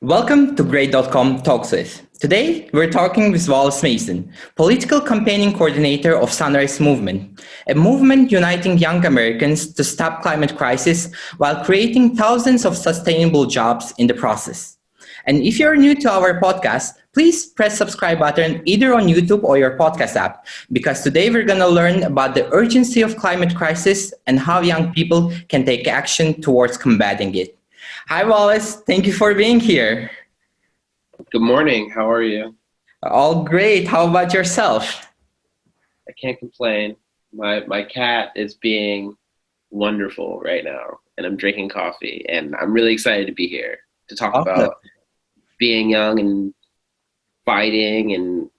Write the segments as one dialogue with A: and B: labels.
A: Welcome to Grade.com Talks With. Today, we're talking with Wallace Mason, political campaigning coordinator of Sunrise Movement, a movement uniting young Americans to stop climate crisis while creating thousands of sustainable jobs in the process. And if you're new to our podcast, please press subscribe button either on YouTube or your podcast app, because today we're going to learn about the urgency of climate crisis and how young people can take action towards combating it. Hi, Wallace. Thank you for being here.
B: Good morning. How are you?
A: All great. How about yourself?
B: I can't complain. My cat is being wonderful right now, and I'm drinking coffee, and I'm really excited to be here to talk
A: Awesome.
B: about being young and fighting and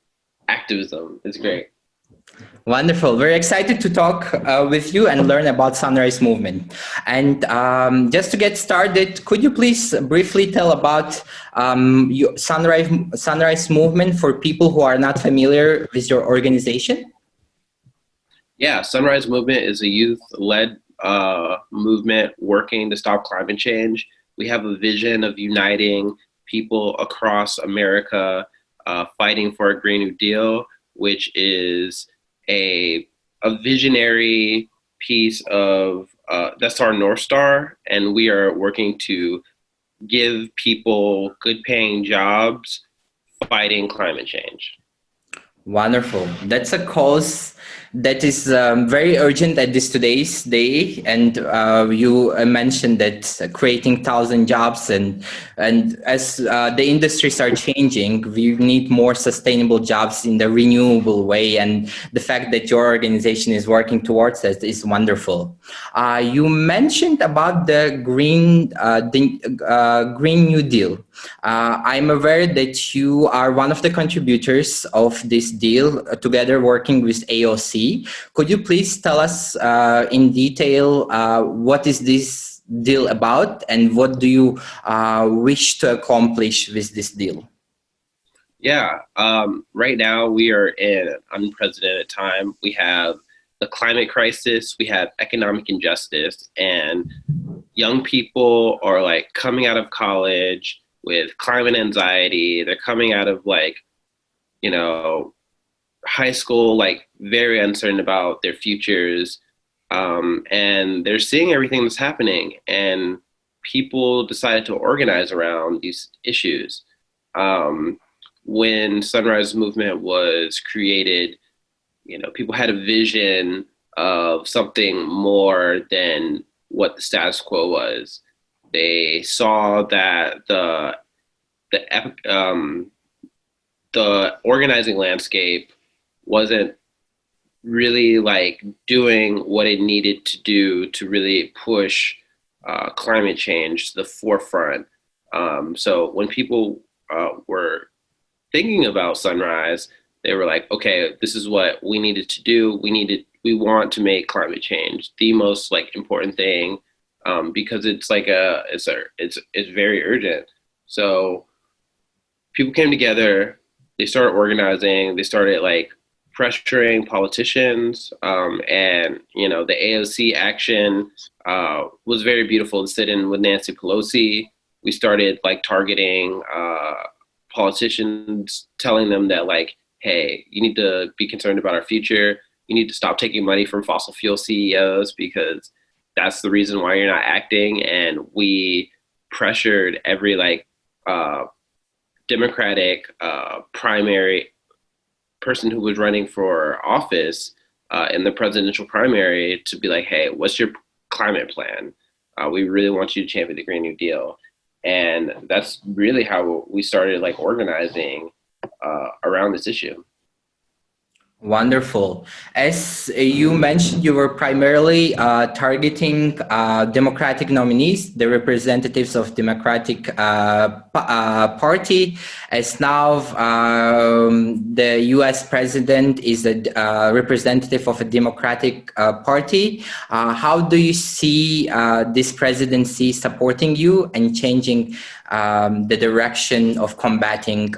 B: activism. It's great.
A: Wonderful. We're excited to talk with you and learn about Sunrise Movement. And just to get started, could you please briefly tell about your Sunrise Movement for people who are not familiar with your organization?
B: Yeah, Sunrise Movement is a youth-led movement working to stop climate change. We have a vision of uniting people across America fighting for a Green New Deal, which is a visionary piece of that's our North Star, and we are working to give people good paying jobs fighting climate change.
A: Wonderful. That's a cause that is very urgent at this today's day. And you mentioned that creating 1,000 jobs and as the industries are changing, we need more sustainable jobs in the renewable way. And the fact that your organization is working towards that is wonderful. You mentioned about the Green New Deal. I'm aware that you are one of the contributors of this deal, together working with AOC. Could you please tell us in detail what is this deal about and what do you wish to accomplish with this deal?
B: Yeah, right now we are in an unprecedented time. We have the climate crisis, we have economic injustice, and young people are like coming out of college with climate anxiety. They're coming out of you know, high school, like very uncertain about their futures. And they're seeing everything that's happening, and people decided to organize around these issues. When Sunrise Movement was created, people had a vision of something more than what the status quo was. They saw that the organizing landscape wasn't really like doing what it needed to do to really push climate change to the forefront. So when people were thinking about Sunrise, they were like, okay, this is what we needed to do. We want to make climate change the most like important thing, because it's like it's very urgent. So people came together, they started organizing, they started like pressuring politicians, and the AOC action was very beautiful to sit in with Nancy Pelosi. We started like targeting politicians, telling them that like, hey, you need to be concerned about our future. You need to stop taking money from fossil fuel CEOs because that's the reason why you're not acting. And we pressured every Democratic primary person who was running for office in the presidential primary to be like, hey, what's your climate plan? We really want you to champion the Green New Deal. And that's really how we started like organizing around this issue.
A: Wonderful. As you mentioned, you were primarily targeting Democratic nominees, the representatives of Democratic Party. As now the U.S. president is a representative of a Democratic Party. How do you see this presidency supporting you and changing the direction of combating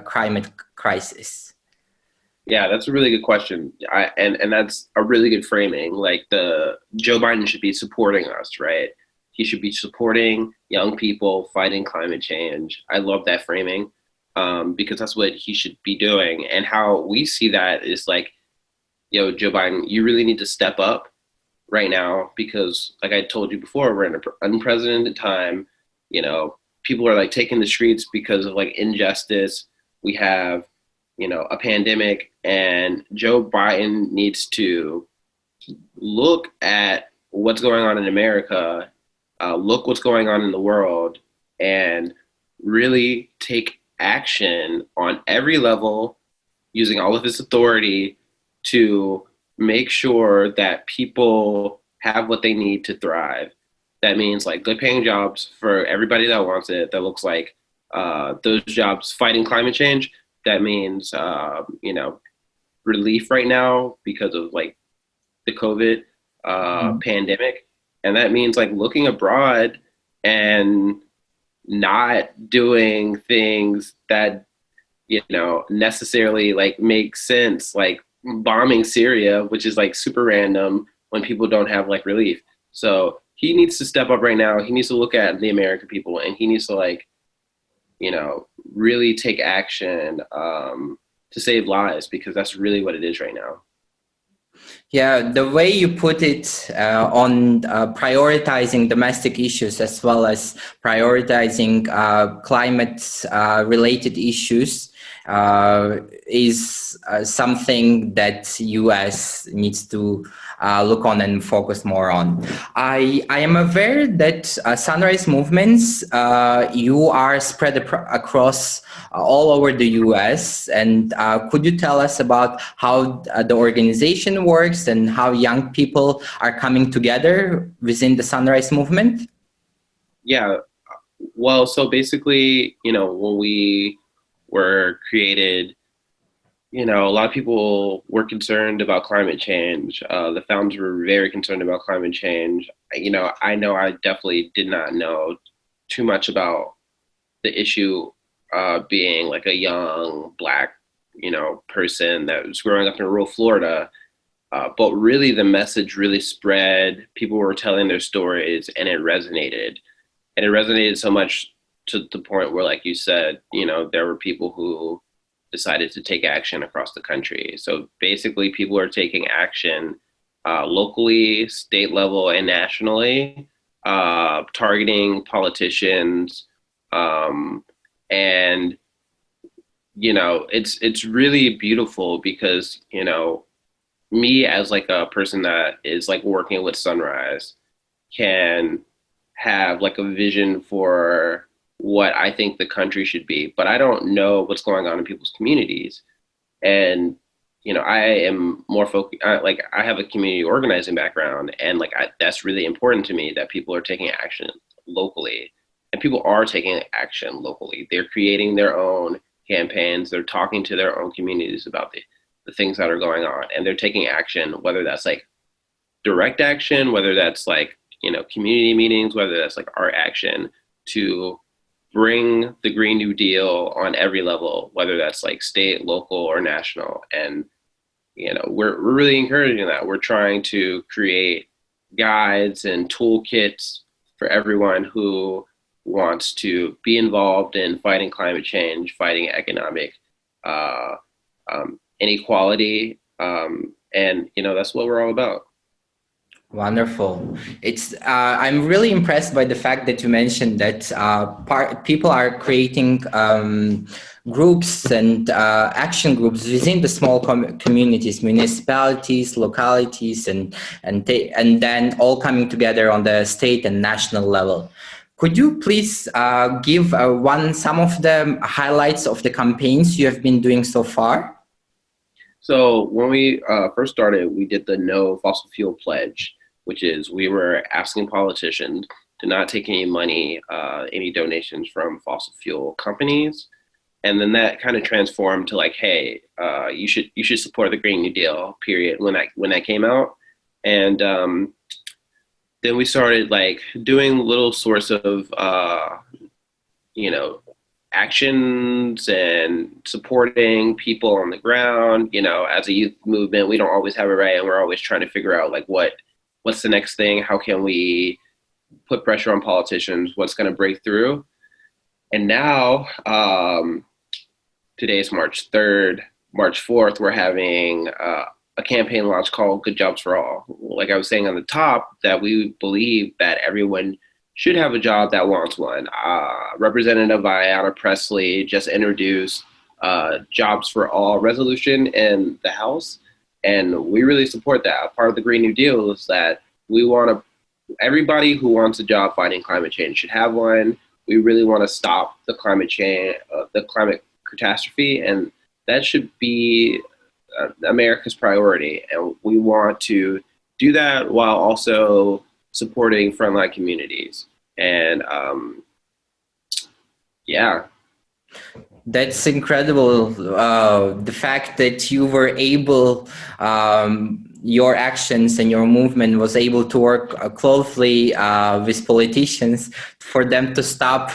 A: climate crisis?
B: Yeah, that's a really good question. And that's a really good framing. Like Joe Biden should be supporting us, right? he should be supporting young people fighting climate change. I love that framing, because that's what he should be doing. And how we see that is like, yo, Joe Biden, you really need to step up right now because, like I told you before, we're in an unprecedented time. You know, people are like taking the streets because of like injustice. We have, a pandemic, and Joe Biden needs to look at what's going on in America, look what's going on in the world, and really take action on every level using all of his authority to make sure that people have what they need to thrive. That means like good paying jobs for everybody that wants it. That looks like those jobs fighting climate change. That means, relief right now because of like the COVID pandemic. And that means like looking abroad and not doing things that, necessarily like make sense, like bombing Syria, which is like super random when people don't have like relief. So he needs to step up right now. He needs to look at the American people, and he needs to like, really take action to save lives, because that's really what it is right now.
A: Yeah, the way you put it on prioritizing domestic issues as well as prioritizing climate related issues is something that US needs to look on and focus more on. I am aware that sunrise movements, you are spread across all over the US, and could you tell us about how the organization works and how young people are coming together within the sunrise movement?
B: Yeah, well, so basically, when we were created, a lot of people were concerned about climate change. The founders were very concerned about climate change. I know I definitely did not know too much about the issue, being like a young Black, person that was growing up in rural Florida. But really, the message really spread. People were telling their stories, and it resonated. And it resonated so much to the point where, like you said, there were people who decided to take action across the country. So basically, people are taking action locally, state level, and nationally, targeting politicians, and it's really beautiful because me as like a person that is like working with Sunrise can have like a vision for what I think the country should be, but I don't know what's going on in people's communities. And I am more focused. Like I have a community organizing background, and like that's really important to me that people are taking action locally, and people are taking action locally. They're creating their own campaigns. They're talking to their own communities about the things that are going on, and they're taking action, whether that's like direct action, whether that's like community meetings, whether that's like art action, to bring the Green New Deal on every level, whether that's like state, local, or national. And we're really encouraging that. We're trying to create guides and toolkits for everyone who wants to be involved in fighting climate change, fighting economic inequality, and that's what we're all about.
A: Wonderful. I'm really impressed by the fact that you mentioned that people are creating groups and action groups within the small communities, municipalities, localities, and then all coming together on the state and national level. Could you please give some of the highlights of the campaigns you have been doing so far?
B: So when we first started, we did the No Fossil Fuel Pledge, which is we were asking politicians to not take any money, any donations from fossil fuel companies. And then that kind of transformed to like, hey, you should support the Green New Deal, period, when that came out. And then we started like doing little sorts of, actions and supporting people on the ground. As a youth movement, we don't always have it right, and we're always trying to figure out like what's the next thing, how can we put pressure on politicians, what's going to break through. And now, today's March 3rd, March 4th, we're having a campaign launch called Good Jobs for All. Like I was saying on the top, that we believe that everyone should have a job that wants one. Representative Ayanna Pressley just introduced Jobs for All resolution in the House, and we really support that. Part of the Green New Deal is that we want to, everybody who wants a job fighting climate change should have one. We really want to stop the climate change, the climate catastrophe, and that should be America's priority. And we want to do that while also supporting frontline communities. And yeah.
A: That's incredible. The fact that you were able, your actions and your movement was able to work closely with politicians for them to stop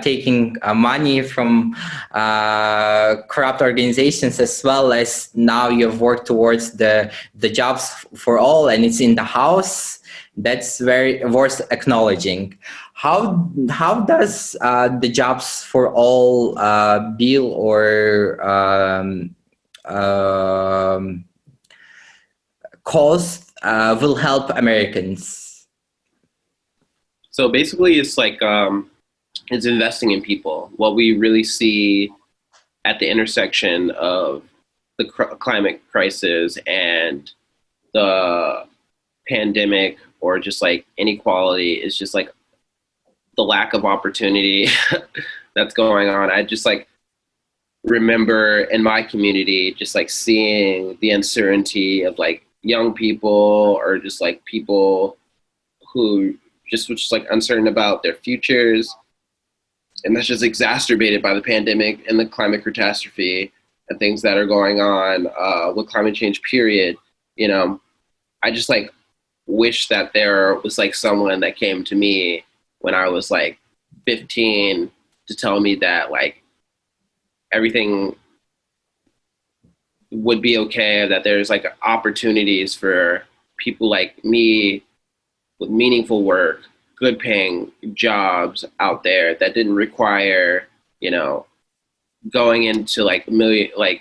A: taking money from corrupt organizations, as well as now you've worked towards the jobs for all, and it's in the House. That's very worth acknowledging. How does the Jobs for All bill or cause will help Americans?
B: So basically, it's like it's investing in people. What we really see at the intersection of the climate crisis and the pandemic, or just like inequality, is just like the lack of opportunity that's going on. I just like remember in my community just like seeing the uncertainty of like young people, or just like people who just was just like uncertain about their futures. And that's just exacerbated by the pandemic and the climate catastrophe and things that are going on with climate change, period. You know, I just like wish that there was like someone that came to me when I was like 15 to tell me that like everything would be okay, that there's like opportunities for people like me with meaningful work, good paying jobs out there that didn't require, you know, going into like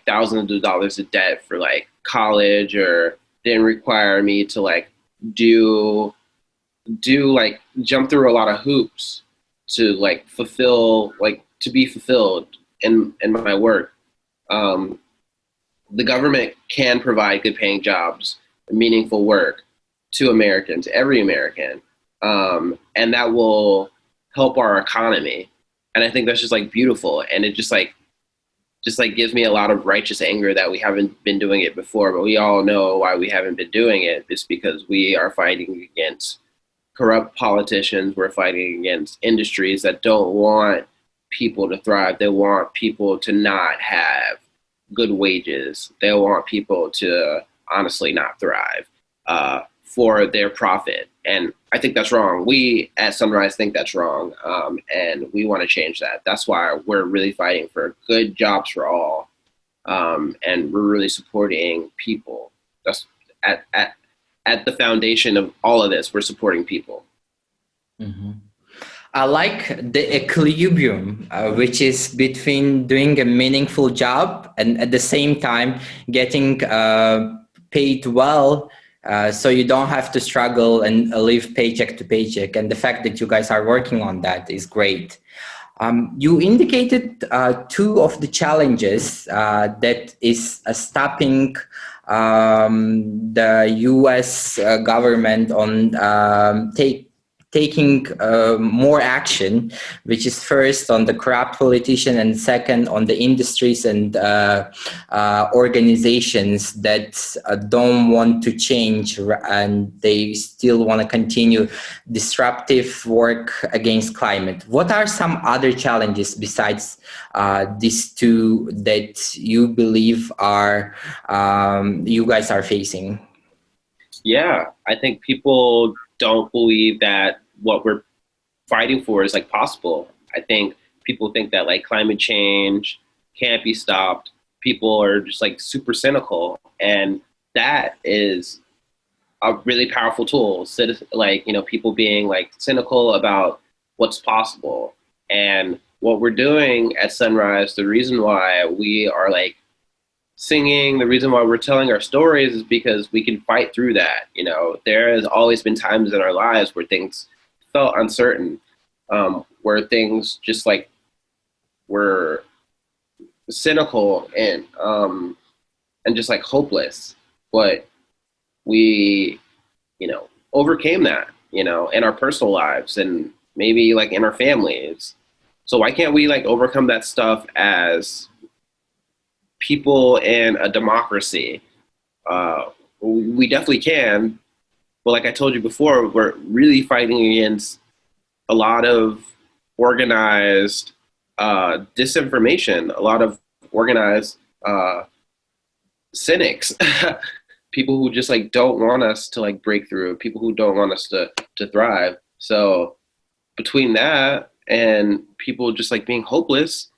B: thousands of dollars of debt for like college, or didn't require me to like do like jump through a lot of hoops to like fulfill, like to be fulfilled in my work. The government can provide good paying jobs, meaningful work to Americans, every American, and that will help our economy. And I think that's just like beautiful, and it just like gives me a lot of righteous anger that we haven't been doing it before. But we all know why we haven't been doing it. It's because we are fighting against corrupt politicians. We're fighting against industries that don't want people to thrive. They want people to not have good wages. They want people to honestly not thrive for their profit. And I think that's wrong. We at Sunrise think that's wrong, and we want to change that. That's why we're really fighting for good jobs for all, and we're really supporting people. That's at the foundation of all of this. We're supporting people.
A: Mm-hmm. I like the equilibrium, which is between doing a meaningful job and at the same time getting paid well, so you don't have to struggle and live paycheck to paycheck. And the fact that you guys are working on that is great. You indicated two of the challenges that is stopping the U.S. Government on taking more action, which is first on the corrupt politician and second on the industries and organizations that don't want to change, and they still want to continue disruptive work against climate. What are some other challenges besides these two that you believe are you guys are facing?
B: Yeah, I think people don't believe that what we're fighting for is like possible. I think people think that like climate change can't be stopped. People are just like super cynical, and that is a really powerful tool. Like, people being like cynical about what's possible. And what we're doing at Sunrise, the reason why we are like singing, the reason why we're telling our stories is because we can fight through that. There has always been times in our lives where things felt uncertain, where things just like were cynical and just like hopeless. But we, overcame that, in our personal lives and maybe like in our families. So why can't we like overcome that stuff as people in a democracy? We definitely can. But like I told you before, we're really fighting against a lot of organized disinformation, a lot of organized cynics, people who just like don't want us to like break through, people who don't want us to thrive. So between that and people just like being hopeless,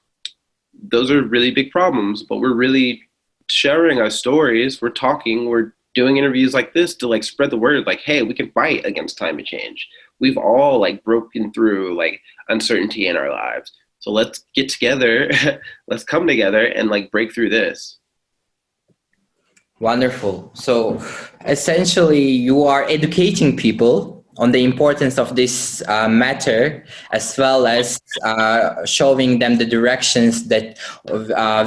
B: those are really big problems. But we're really sharing our stories. We're talking. We're doing interviews like this to like spread the word. Like, hey, we can fight against climate change. We've all like broken through like uncertainty in our lives. So let's get together. Let's come together and like break through this.
A: Wonderful. So essentially, you are educating people on the importance of this matter, as well as showing them the directions that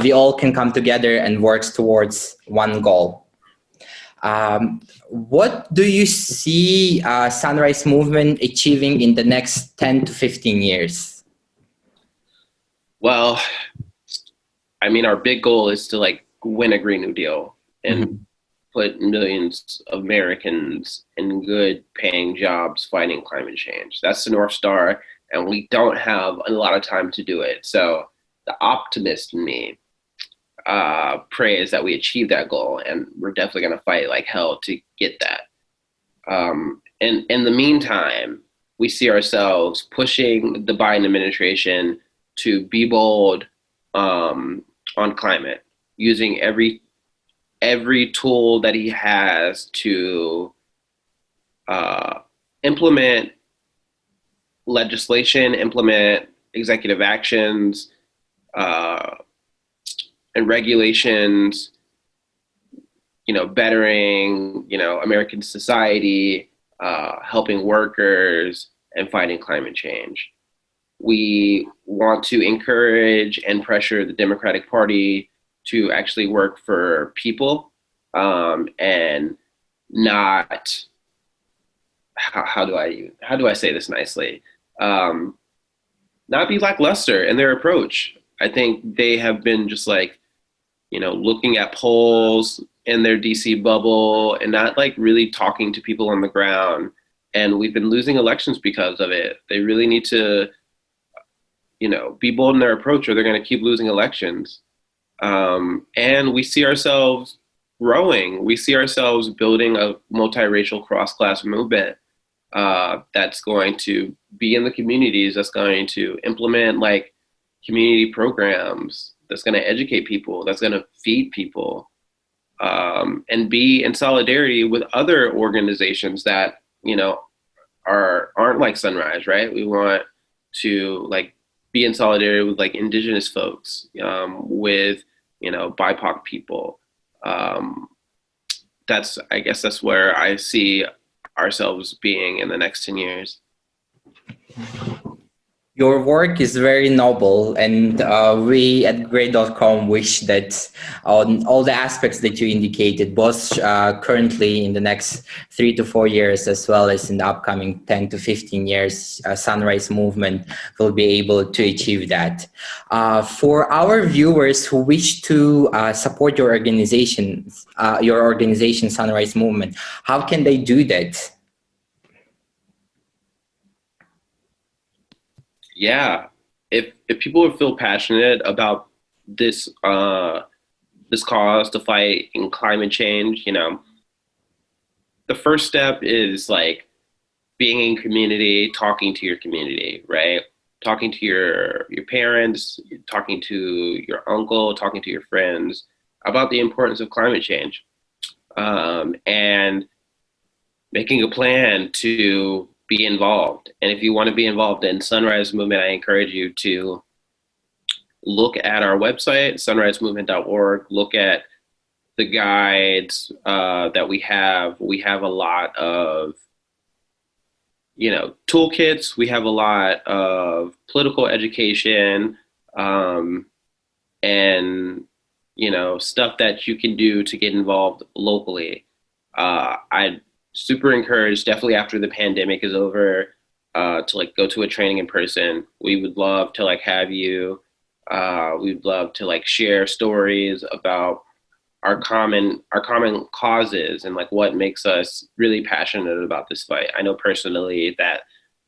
A: we all can come together and work towards one goal. What do you see Sunrise Movement achieving in the next 10 to 15 years?
B: Well, I mean, our big goal is to like win a Green New Deal and put millions of Americans in good paying jobs fighting climate change. That's the North Star, and we don't have a lot of time to do it. So the optimist in me prays that we achieve that goal, and we're definitely going to fight like hell to get that. And in the meantime, we see ourselves pushing the Biden administration to be bold on climate, using every tool that he has to implement legislation, implement executive actions, and regulations, bettering, American society, helping workers, and fighting climate change. We want to encourage and pressure the Democratic Party to actually work for people, and not, how do I say this nicely? Not be lackluster in their approach. I think they have been just like, looking at polls in their DC bubble and not like really talking to people on the ground. And we've been losing elections because of it. They really need to, be bold in their approach, or they're going to keep losing elections. And we see ourselves growing. We see ourselves building a multiracial cross-class movement that's going to be in the communities, that's going to implement like community programs, that's going to educate people, that's going to feed people, and be in solidarity with other organizations that, aren't like Sunrise, right? We want to like be in solidarity with like indigenous folks, with, BIPOC people. I guess that's where I see ourselves being in the next 10 years.
A: Your work is very noble, and we at Grade.com wish that on all the aspects that you indicated, both currently in the next 3 to 4 years, as well as in the upcoming 10 to 15 years, Sunrise Movement will be able to achieve that. For our viewers who wish to support your organization, Sunrise Movement, how can they do that?
B: Yeah, if people feel passionate about this this cause to fight in climate change, the first step is like being in community, talking to your community, right? Talking to your parents, talking to your uncle, talking to your friends about the importance of climate change, and making a plan to be involved. And if you want to be involved in Sunrise Movement, I encourage you to look at our website, sunrisemovement.org. Look at the guides that we have. We have a lot of, toolkits. We have a lot of political education, and stuff that you can do to get involved locally. I super encouraged, definitely after the pandemic is over, to like go to a training in person. We would love to like have you. We'd love to like share stories about our common causes and like what makes us really passionate about this fight. I know personally that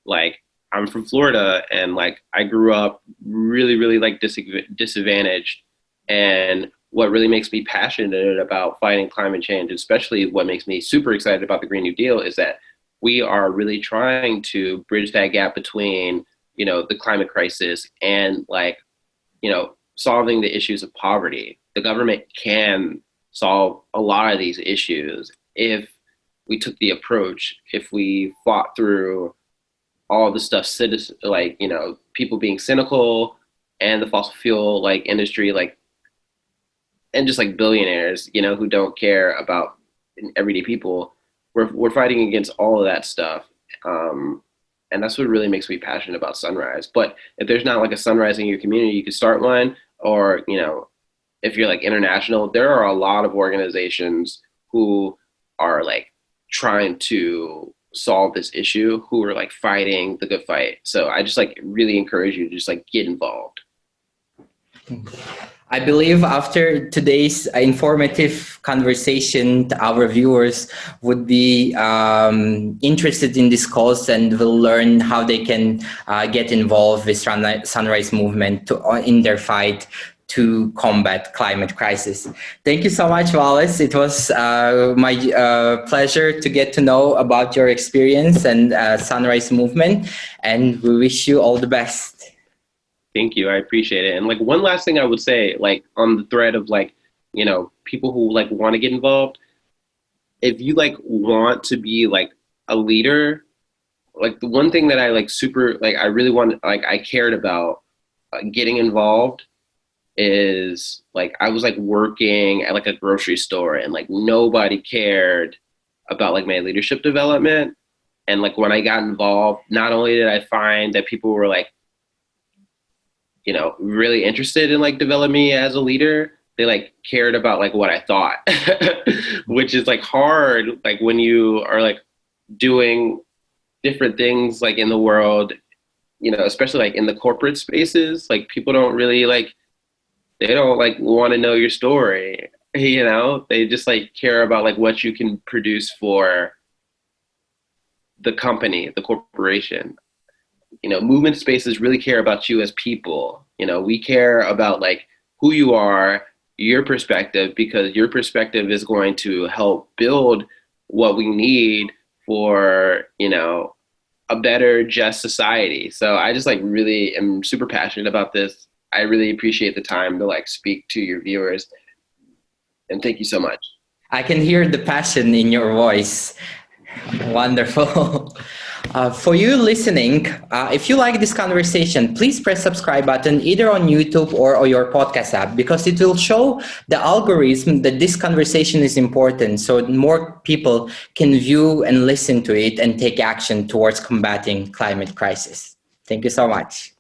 B: like I'm from Florida and like I grew up really, really like disadvantaged. And what really makes me passionate about fighting climate change, especially what makes me super excited about the Green New Deal, is that we are really trying to bridge that gap between, the climate crisis and like, solving the issues of poverty. The government can solve a lot of these issues if we took the approach, if we fought through all the stuff, citizens, like, people being cynical and the fossil fuel like industry, like, and just like billionaires, who don't care about everyday people. We're fighting against all of that stuff. And that's what really makes me passionate about Sunrise. But if there's not like a Sunrise in your community, you could start one. Or, if you're like international, there are a lot of organizations who are like trying to solve this issue, who are like fighting the good fight. So I just like really encourage you to just like get involved.
A: I believe after today's informative conversation, our viewers would be interested in this cause and will learn how they can get involved with Sunrise Movement in their fight to combat climate crisis. Thank you so much, Wallace. It was my pleasure to get to know about your experience and Sunrise Movement, and we wish you all the best.
B: Thank you. I appreciate it. And like one last thing I would say, like on the thread of like, people who like want to get involved, if you like want to be like a leader, like the one thing that I like super, like I really want, like I cared about getting involved is like, I was like working at like a grocery store and like nobody cared about like my leadership development. And like when I got involved, not only did I find that people were like, really interested in like developing me as a leader, they like cared about like what I thought, which is like hard, like when you are like doing different things like in the world, especially like in the corporate spaces, like people don't really like, they don't like want to know your story, they just like care about like what you can produce for the company, the corporation. Movement spaces really care about you as people. We care about like who you are, your perspective, because your perspective is going to help build what we need for, a better, just society. So I just like really am super passionate about this. I really appreciate the time to like speak to your viewers. And thank you so much.
A: I can hear the passion in your voice. Wonderful. For you listening, if you like this conversation, please press subscribe button either on YouTube or your podcast app, because it will show the algorithm that this conversation is important, so more people can view and listen to it and take action towards combating climate crisis. Thank you so much.